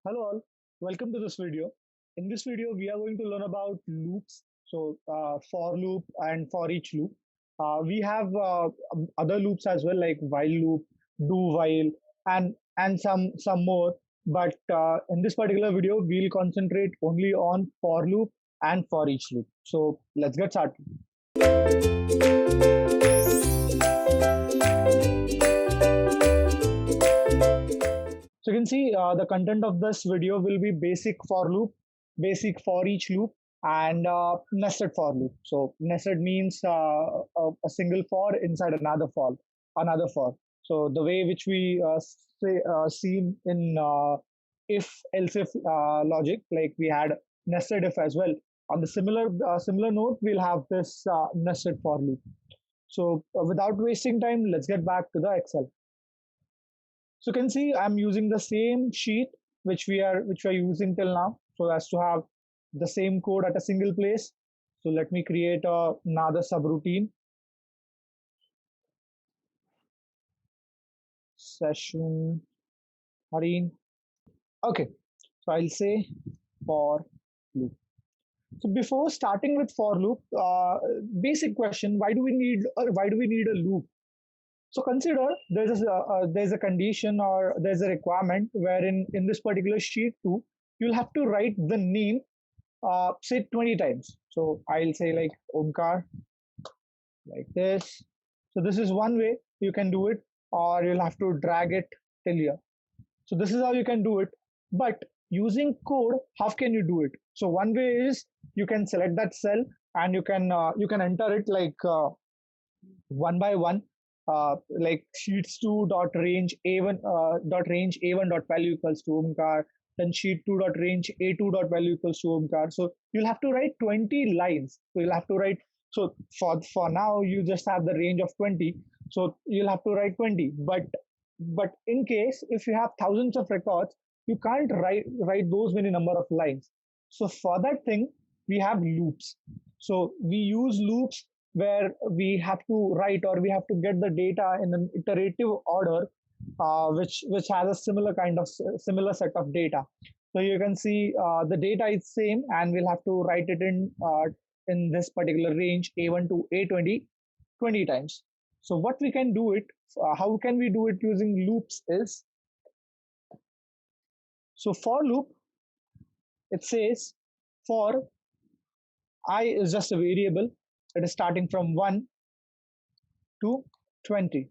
Hello all, welcome to this video. In this video, we are going to learn about loops. For loop and for each loop. We have other loops as well, like while loop, do while, and some more. But in this particular video, we'll concentrate only on for loop and for each loop. So let's get started. So you can see the content of this video will be basic for loop, basic for each loop, and nested for loop. So nested means a single for inside another for. So the way which we see in if else if logic, like we had nested if as well. On the similar note, we'll have this nested for loop. So without wasting time, let's get back to the Excel. So you can see I'm using the same sheet which we are using till now, so as to have the same code at a single place. So let me create another subroutine session marine. Okay, so I'll say for loop. So before starting with for loop, basic question: why do we need a loop? So consider there's a condition or there's a requirement wherein in this particular sheet too, you'll have to write the name say 20 times. So I'll say like Omkar like this. So this is one way you can do it, or you'll have to drag it till here. So this is how you can do it. But using code, how can you do it? So one way is you can select that cell and you can enter it like one by one, like sheets 2 dot range a1 dot range a1 dot value equals to Omkar, then sheet 2 dot range a2 dot value equals to Omkar. So you'll have to write 20 lines. So you'll have to write. So for now you just have the range of 20. So you'll have to write 20. But in case if you have thousands of records, you can't write those many number of lines. So for that thing, we have loops. So we use loops where we have to write or we have to get the data in an iterative order, which has a similar set of data. So you can see the data is same, and we'll have to write it in this particular range a1 to a20 20 times. So what we can do it, how can we do it using loops is, so for loop, it says for I is just a variable. It is starting from 1 to 20,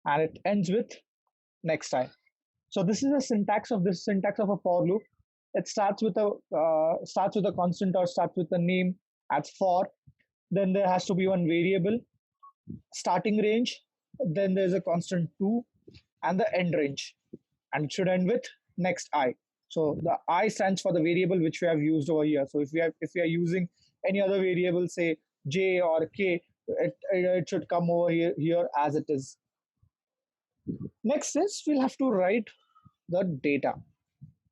and it ends with next I. So this is the syntax of a for loop. It starts with a constant or starts with a name as for. Then there has to be one variable, starting range. Then there's a constant 2 and the end range, and it should end with next I. So the I stands for the variable which we have used over here. So if we are using any other variable, say j or k, it should come over here as it is. Next is we'll have to write the data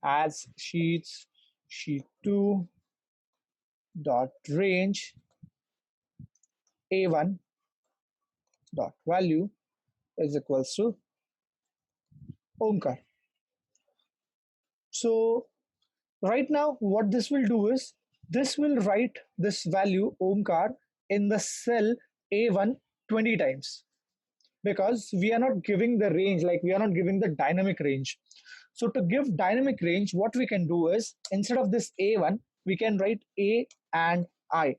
as sheet 2 dot range a1 dot value is equals to Omkar. So right now what this will do is this will write this value Omkar in the cell a1 20 times, because we are not giving the range, like we are not giving the dynamic range. So to give dynamic range, what we can do is instead of this a1, we can write a and I.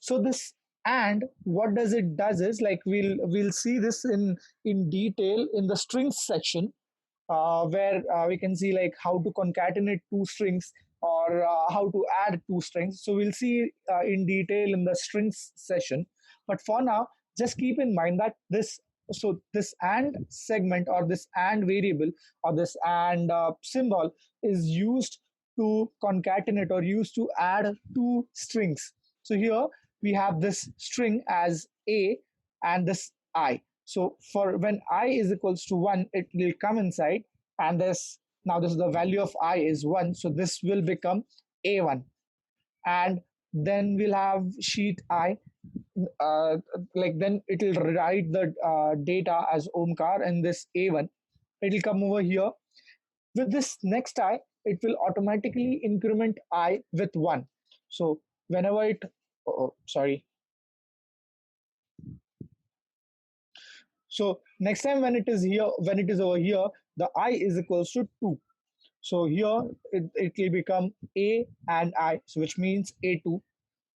So this and what does it does is, like we'll see this in detail in the strings section, where we can see like how to concatenate two strings, or how to add two strings. So we'll see in detail in the strings session. But for now, just keep in mind that this and segment, or this and variable, or this and symbol is used to concatenate or used to add two strings. So here we have this string as a and this I. So for when I is equals to 1, it will come inside, and this now this is the value of I is 1, so this will become a1. And then we'll have sheet I, like then it will write the data as Omkar in this a1. it will come over here. With this next I, it will automatically increment I with 1. So whenever it, oh, sorry. So next time when it is here, when it is over here, the I is equals to 2. So here it will become A and I, so which means A2.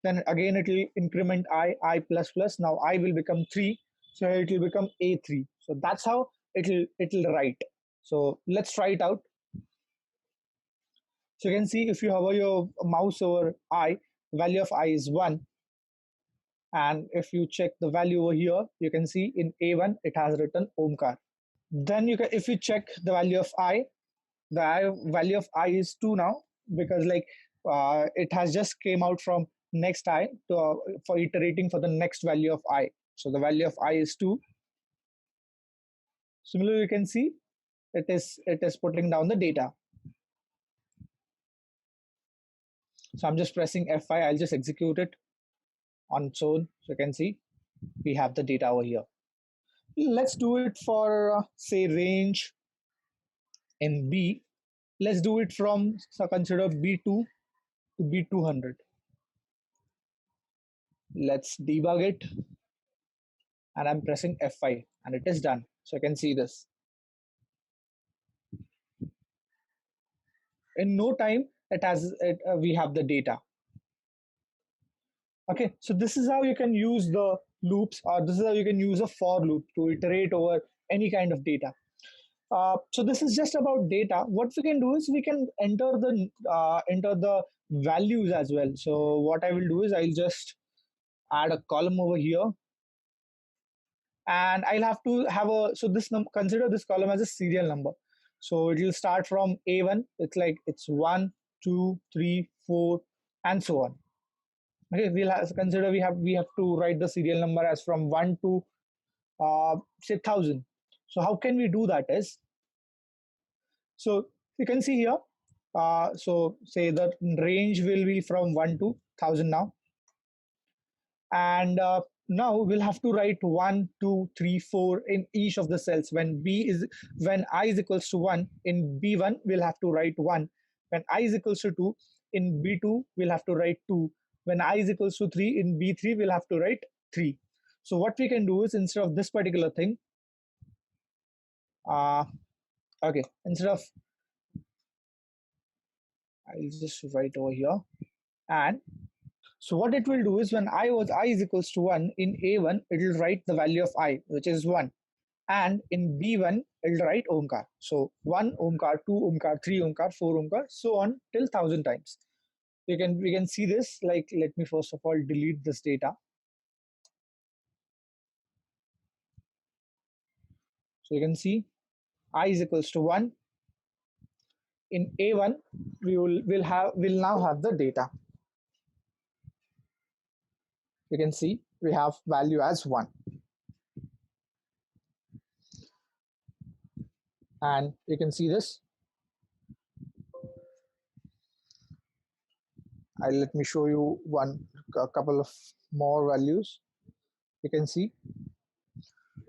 Then again it will increment I plus plus. Now I will become 3. So it will become A3. So that's how it'll write. So let's try it out. So you can see if you hover your mouse over I, value of I is 1. And if you check the value over here, you can see in A1 it has written Omkar. Then you can, if you check the value of I, value of I is 2 now, because like it has just came out from next I to, for iterating for the next value of I. So the value of I is 2. Similarly, you can see it is putting down the data. So I'm just pressing F5. I'll just execute it on its own. So you can see we have the data over here. Let's do it for say range in B. Let's do it from, so consider B2 to B200. Let's debug it, and I'm pressing F5 and it is done. So I can see this. In no time, we have the data. Okay, so this is how you can use the loops, or this is how you can use a for loop to iterate over any kind of data. So this is just about data. What we can do is we can enter the values as well. So what I will do is I'll just add a column over here, and I'll have to have a, so this consider this column as a serial number. So it will start from A1. It's like it's 1, 2, 3, 4, and so on. Okay, we'll have, consider we have to write the serial number as from 1 to say 1000. So how can we do that is, so you can see here, so say the range will be from 1 to 1000 now. And now we'll have to write 1, 2, 3, 4 in each of the cells. When I is equals to 1 in B1, we'll have to write 1. When I is equals to 2 in B2, we'll have to write 2. When I is equals to 3 in B3, we'll have to write 3. So what we can do is, instead of this particular thing, uh, okay, instead of, I'll just write over here. And so what it will do is, when I is equals to 1 in A1, it will write the value of I, which is 1. And in B1, it'll write Omkar. So 1 Omkar, 2 Omkar, 3 Omkar, 4 Omkar, so on till 1000 times. We can see this. Like, let me first of all delete this data. So you can see I is equals to 1. In A1, we'll now have the data. You can see we have value as 1. And you can see this. Let me show you a couple of more values. You can see.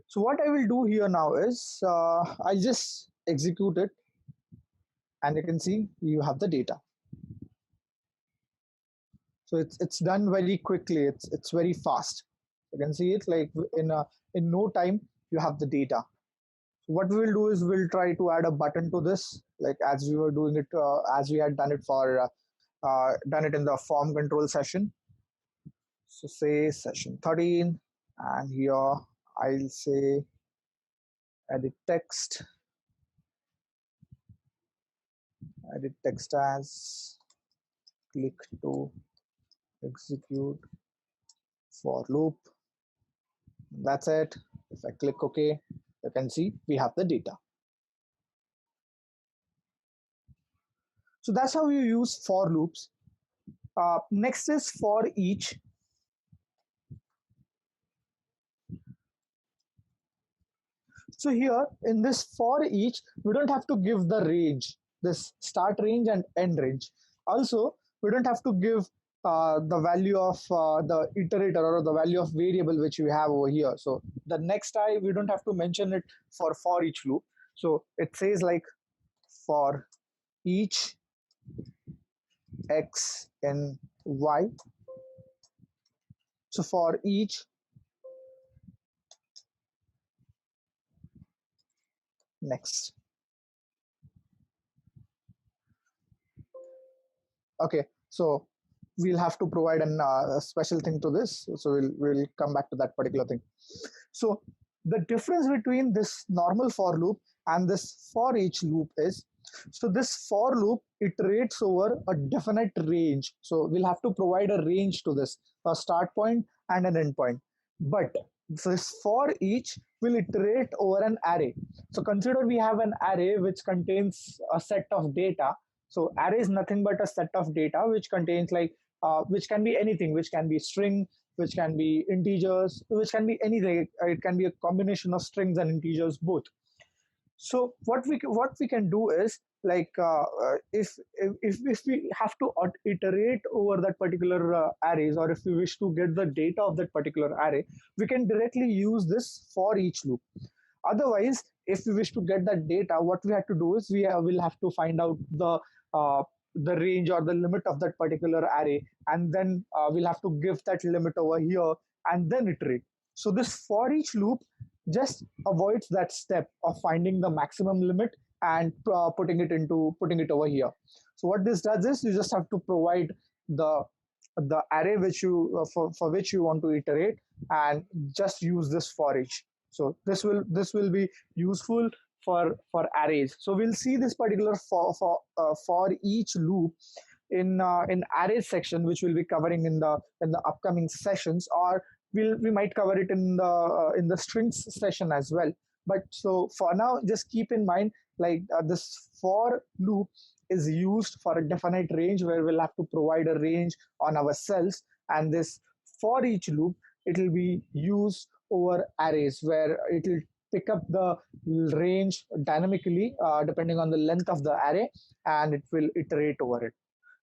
So what I will do here now is I'll just execute it, and you can see you have the data. So it's done very quickly. It's very fast. You can see it like in no time you have the data. So what we will do is we'll try to add a button to this, like as we were doing it, as we had done it for done it in the form control session. So say session 13, and here I'll say edit text. Edit text as click to execute for loop. That's it. If I click OK, you can see we have the data. So that's how you use for loops. Next is for each. So here in this for each, we don't have to give the range, this start range and end range. Also, we don't have to give the value of the iterator, or the value of variable which we have over here. So the next I, we don't have to mention it for each loop. So it says like for each x in y. So for each next. Okay, so we'll have to provide a special thing to this. So we'll come back to that particular thing. So the difference between this normal for loop and this for each loop is, so this for loop iterates over a definite range. So we'll have to provide a range to this, a start point and an end point. But this for each will iterate over an array. So consider we have an array which contains a set of data. So array is nothing but a set of data which contains like which can be anything, which can be string, which can be integers, which can be anything. It can be a combination of strings and integers both. So what we can do is like if we have to iterate over that particular arrays, or if we wish to get the data of that particular array, we can directly use this for each loop. Otherwise, if we wish to get that data, what we have to do is will have to find out uh, the range or the limit of that particular array, and then we'll have to give that limit over here and then iterate. So this for each loop just avoids that step of finding the maximum limit and putting it over here. So what this does is you just have to provide the array which you for which you want to iterate, and just use this for each. So this will be useful for arrays. So we'll see this particular for each loop in arrays section, which we'll be covering in the upcoming sessions, or we might cover it in the strings session as well. But so for now, just keep in mind like this for loop is used for a definite range where we'll have to provide a range on our cells, and this for each loop, it will be used over arrays where it will pick up the range dynamically depending on the length of the array, and it will iterate over it.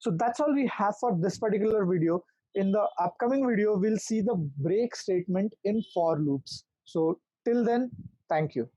So that's all we have for this particular video. In the upcoming video, we'll see the break statement in for loops. So till then, thank you.